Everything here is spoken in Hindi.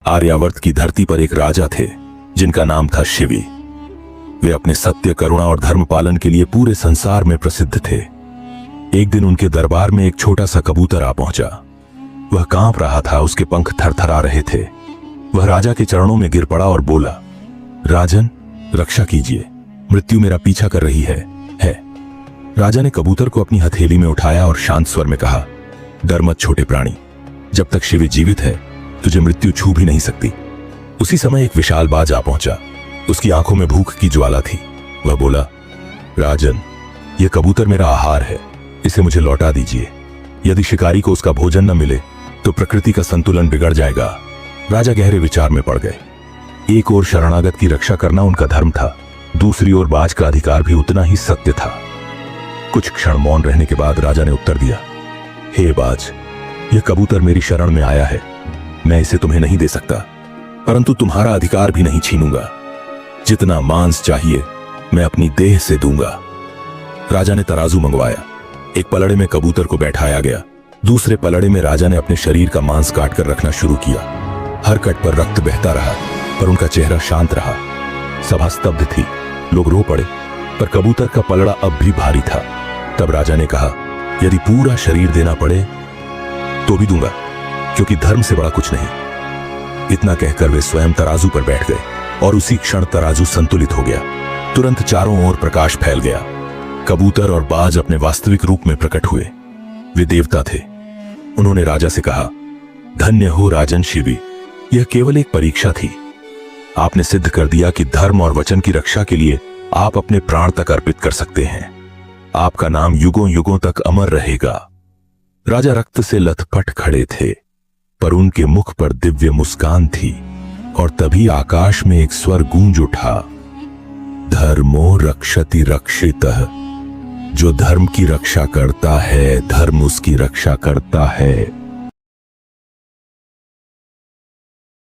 आर्यावर्त की धरती पर एक राजा थे जिनका नाम था शिवी। वे अपने सत्य, करुणा और धर्म पालन के लिए पूरे संसार में प्रसिद्ध थे। एक दिन उनके दरबार में एक छोटा सा कबूतर आ पहुंचा। वह कांप रहा था, उसके पंख थरथरा रहे थे। वह राजा के चरणों में गिर पड़ा और बोला, राजन, रक्षा कीजिए, मृत्यु मेरा पीछा कर रही है। राजा ने कबूतर को अपनी हथेली में उठाया और शांत स्वर में कहा, डर मत छोटे प्राणी, जब तक शिवी जीवित है तुझे मृत्यु छू भी नहीं सकती। उसी समय एक विशाल बाज आ पहुंचा। उसकी आंखों में भूख की ज्वाला थी। वह बोला, राजन, यह कबूतर मेरा आहार है, इसे मुझे लौटा दीजिए। यदि शिकारी को उसका भोजन न मिले तो प्रकृति का संतुलन बिगड़ जाएगा। राजा गहरे विचार में पड़ गए। एक ओर शरणागत की रक्षा करना उनका धर्म था, दूसरी ओर बाज का अधिकार भी उतना ही सत्य था। कुछ क्षण मौन रहने के बाद राजा ने उत्तर दिया, हे बाज, यह कबूतर मेरी शरण में आया है। मैं इसे तुम्हें नहीं दे सकता, परंतु तुम्हारा अधिकार भी नहीं छीनूंगा। जितना मांस चाहिए मैं अपनी देह से दूंगा। राजा ने तराजू मंगवाया। एक पलड़े में कबूतर को बैठाया गया, दूसरे पलड़े में राजा ने अपने शरीर का मांस काट कर रखना शुरू किया। हर कट पर रक्त बहता रहा, पर उनका चेहरा शांत रहा। सभा स्तब्ध थी, लोग रो पड़े, पर कबूतर का पलड़ा अब भी भारी था। तब राजा ने कहा, यदि पूरा शरीर देना पड़े तो भी दूंगा, क्योंकि धर्म से बड़ा कुछ नहीं। इतना कहकर वे स्वयं तराजू पर बैठ गए और उसी क्षण तराजू संतुलित हो गया। तुरंत चारों ओर प्रकाश फैल गया। कबूतर और बाज अपने वास्तविक रूप में प्रकट हुए। वे देवता थे। उन्होंने राजा से कहा, धन्य हो राजन शिवी, यह केवल एक परीक्षा थी। आपने सिद्ध कर दिया कि धर्म और वचन की रक्षा के लिए आप अपने प्राण तक अर्पित कर सकते हैं। आपका नाम युगों युगों तक अमर रहेगा। राजा रक्त से लथपथ खड़े थे, पर उनके मुख पर दिव्य मुस्कान थी। और तभी आकाश में एक स्वर गूंज उठा, धर्मो रक्षति रक्षितः। जो धर्म की रक्षा करता है, धर्म उसकी रक्षा करता है।